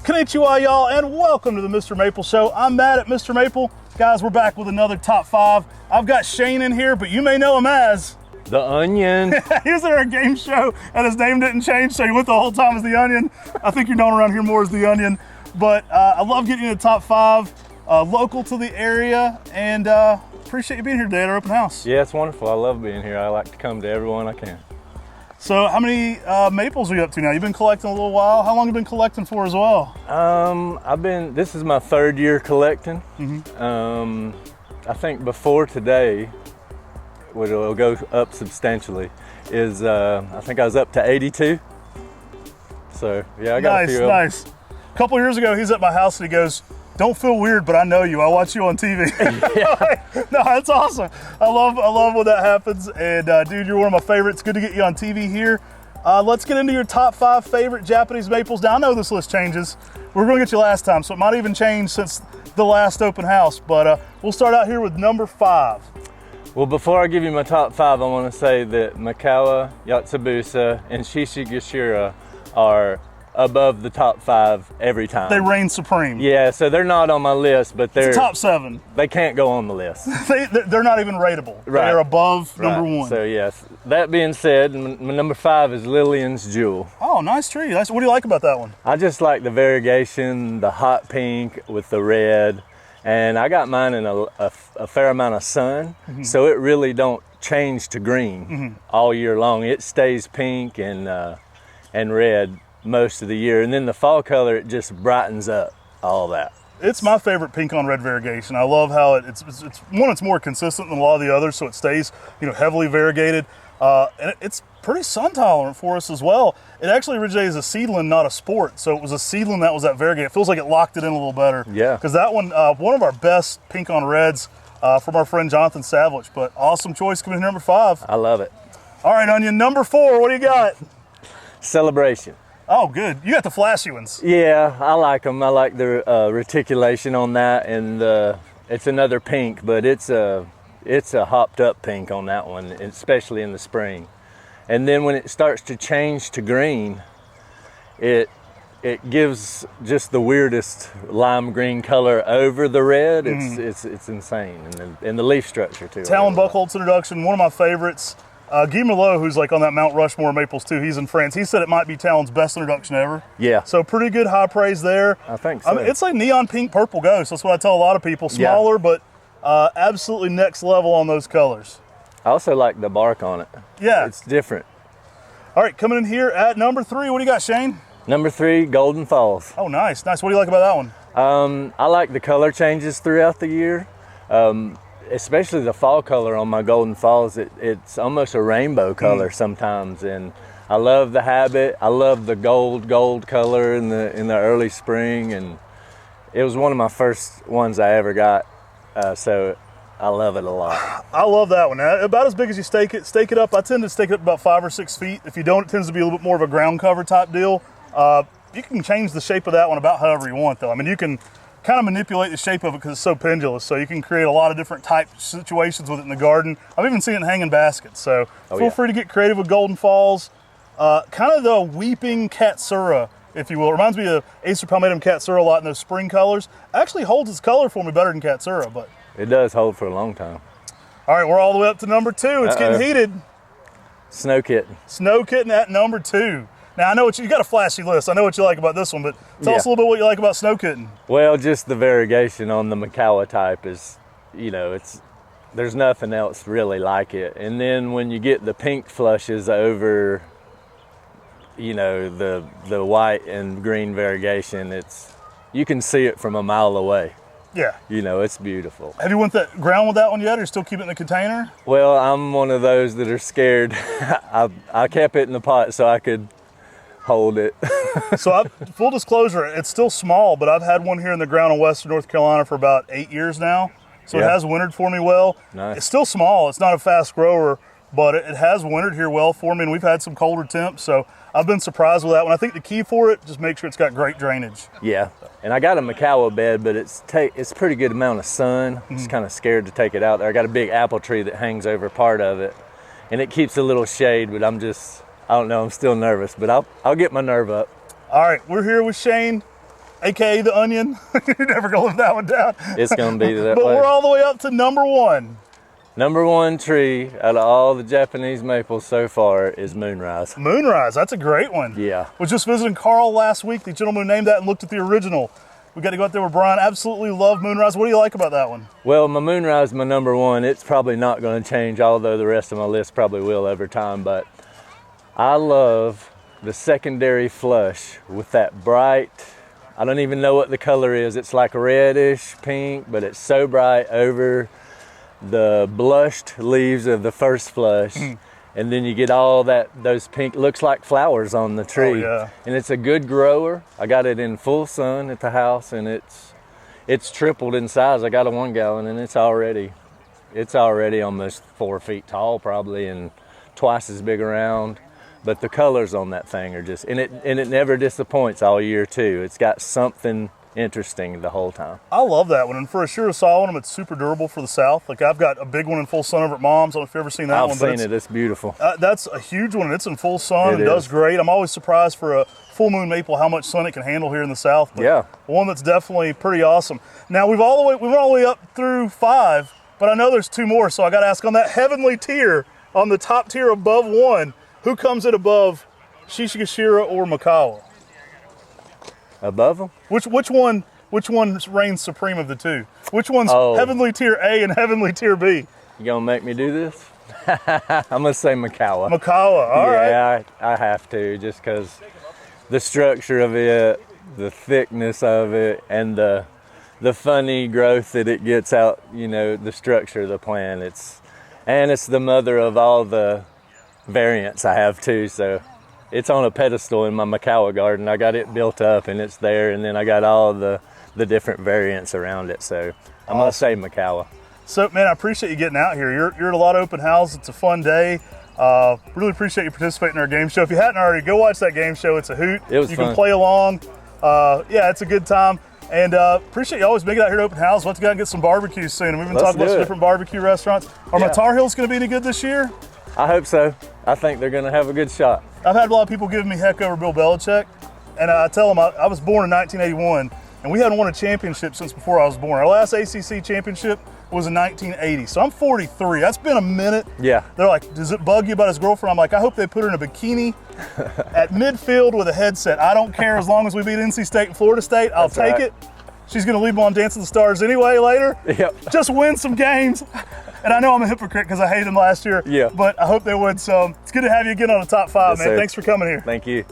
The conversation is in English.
Konnichiwa, y'all, and welcome to the Mr. Maple Show. I'm Matt at Mr. Maple. Guys, we're back with another top 5. I've got Shane in here, but you may know him as The Onion. he was at our game show, and his name didn't change, so he went the whole time as The Onion. I think you're known around here more as The Onion. But I love getting into the top 5, local to the area, and appreciate you being here today at our open house. Yeah, it's wonderful. I love being here. I like to come to everyone I can. So how many maples are you up to now? You've been collecting a little while. How long have you been collecting for as well? This is my 3rd year collecting. I think before today, which will go up substantially, is I think I was up to 82. So yeah, I got a few. Nice. A couple years ago, he's at my house and he goes, "Don't feel weird, but I know you. I watch you on TV." No, that's awesome. I love when that happens. And dude, you're one of my favorites. Good to get you on TV here. Let's get into your top 5 favorite Japanese maples. Now I know this list changes. We were going to get you last time, so it might even change since the last open house. But we'll start out here with number 5. Well, before I give you my top 5, I want to say that Makawa, Yatsubusa, and Shishigashira are above the top 5 every time. They reign supreme. Yeah, so they're not on my list, but they're top 7. They can't go on the list. They're not even rateable. Right. They're above number 1. So yes, that being said, my number 5 is Lillian's Jewel. Oh, nice tree. What do you like about that one? I just like the variegation, the hot pink with the red, and I got mine in a fair amount of sun, so it really don't change to green all year long. It stays pink and red most of the year, and then the fall color, it just brightens up all that. It's my favorite pink on red variegation. I love how it's more consistent than a lot of the others, so it stays heavily variegated, and it's pretty sun tolerant for us as well. It actually originated as a seedling, not a sport, so it was a seedling that was that variegated. It feels like it locked it in a little better. Yeah, because that one of our best pink on reds from our friend Jonathan Savage. But awesome choice coming in number 5. I love it. All right, Onion, number 4. What do you got? Celebration. Oh, good. You got the flashy ones. Yeah, I like them. I like the reticulation on that, and it's another pink, but it's a hopped up pink on that one, especially in the spring. And then when it starts to change to green, it gives just the weirdest lime green color over the red. It's insane, and the leaf structure too. Talon Buchholz introduction, one of my favorites. Guy Melot, who's like on that Mount Rushmore maples too, he's in France. He said it might be Talon's best introduction ever. Yeah. So pretty good high praise there. I think so. I mean, it's like neon pink purple ghost. That's what I tell a lot of people. Smaller, but absolutely next level on those colors. I also like the bark on it. Yeah. It's different. All right, coming in here at number 3, what do you got, Shane? Number 3, Golden Falls. Oh, nice. What do you like about that one? I like the color changes throughout the year. Especially the fall color on my Golden Falls, it's almost a rainbow color sometimes, and I love the habit. I love the gold color in the early spring, and it was one of my first ones I ever got, so I love it a lot. I love that one. About as big as you stake it up. I tend to stake it up about 5 or 6 feet. If you don't, it tends to be a little bit more of a ground cover type deal. You can change the shape of that one about however you want, though. I mean, you can kind of manipulate the shape of it because it's so pendulous, so you can create a lot of different type situations with it in the garden. I've even seen it in hanging baskets, so feel free to get creative with Golden Falls. Kind of the weeping Katsura, if you will. It reminds me of Acer Palmatum Katsura a lot in those spring colors. Actually holds its color for me better than Katsura, but it does hold for a long time. All right, we're all the way up to number 2. It's getting heated. Snow Kitten. Snow Kitten at number 2. Now, I know you got a flashy list. I know what you like about this one, but tell us a little bit what you like about Snow Kitten. Well, just the variegation on the Makawa type is, there's nothing else really like it. And then when you get the pink flushes over, the white and green variegation, you can see it from a mile away. Yeah. It's beautiful. Have you went that ground with that one yet, or still keep it in the container? Well, I'm one of those that are scared. I kept it in the pot so I could hold it. So full disclosure, it's still small, but I've had one here in the ground in western North Carolina for about 8 years now. So It has wintered for me well. Nice. It's still small. It's not a fast grower, but it has wintered here well for me, and we've had some colder temps. So I've been surprised with that one. I think the key for it, just make sure it's got great drainage. Yeah, and I got a Makawa bed, but it's a pretty good amount of sun. Just kind of scared to take it out there. I got a big apple tree that hangs over part of it, and it keeps a little shade, but I don't know, I'm still nervous, but I'll get my nerve up. All right, we're here with Shane AKA the onion. You're never gonna live that one down. It's gonna be that But way. we're all the way up to number 1. Number 1 tree out of all the Japanese maples so far is Moonrise. Moonrise, that's a great one. Yeah. Was just visiting Carl last week, the gentleman who named that, and looked at the original. We got to go out there with Brian. Absolutely love Moonrise. What do you like about that one? Well, my Moonrise is my number 1. It's probably not going to change, although the rest of my list probably will over time. But I love the secondary flush with that bright, I don't even know what the color is. It's like reddish pink, but it's so bright over the blushed leaves of the first flush. And then you get all those pink, looks like flowers on the tree. Oh, yeah. And it's a good grower. I got it in full sun at the house, and it's tripled in size. I got a 1 gallon, and it's already almost 4 feet tall probably, and twice as big around. But the colors on that thing are just, and it never disappoints all year too. It's got something interesting the whole time. I love that one, and for a sure saw one, it's super durable for the South. Like I've got a big one in full sun over at Mom's. I don't know if you've ever seen that one. I've seen it. It's beautiful. That's a huge one, and it's in full sun It and does is. great. I'm always surprised for a full moon maple how much sun it can handle here in the South. But Yeah. one that's definitely pretty awesome. Now we went all the way up through 5, but I know there's 2 more, so I got to ask on that heavenly tier, on the top tier above 1, who comes in above Shishigashira or Makawa? Above them? Which one reigns supreme of the 2? Which one's Oh. heavenly tier A and heavenly tier B? You gonna make me do this? I'm gonna say Makawa. Makawa, all right. Yeah, I have to, just because the structure of it, the thickness of it, and the funny growth that it gets out, the structure of the plant. It's the mother of all the variants I have too, so it's on a pedestal in my Makawa garden. I got it built up and it's there, and then I got all the different variants around it, so I'm gonna say Makawa. So, man, I appreciate you getting out here. You're at a lot of open houses. It's a fun day. Really appreciate you participating in our game show. If you hadn't already, go watch that game show. It's a hoot. It was You fun. can play along. Yeah, it's a good time. And appreciate you always making it out here to open house. We'll have to go out and get some barbecues soon. And we've been Let's talking about do some it. different barbecue restaurants. Are my Yeah. Tar Heels going to be any good this year? I hope so. I think they're gonna have a good shot. I've had a lot of people giving me heck over Bill Belichick. And I tell them I was born in 1981, and we hadn't won a championship since before I was born. Our last ACC championship was in 1980. So I'm 43. That's been a minute. Yeah. They're like, does it bug you about his girlfriend? I'm like, I hope they put her in a bikini at midfield with a headset. I don't care, as long as we beat NC State and Florida State. I'll That's take right. it. She's going to lead me on Dance of the Stars anyway later. Yep. Just win some games. And I know I'm a hypocrite because I hated them last year. Yeah. But I hope they win some. It's good to have you again on the top 5, Yes, man. sir. Thanks for coming here. Thank you.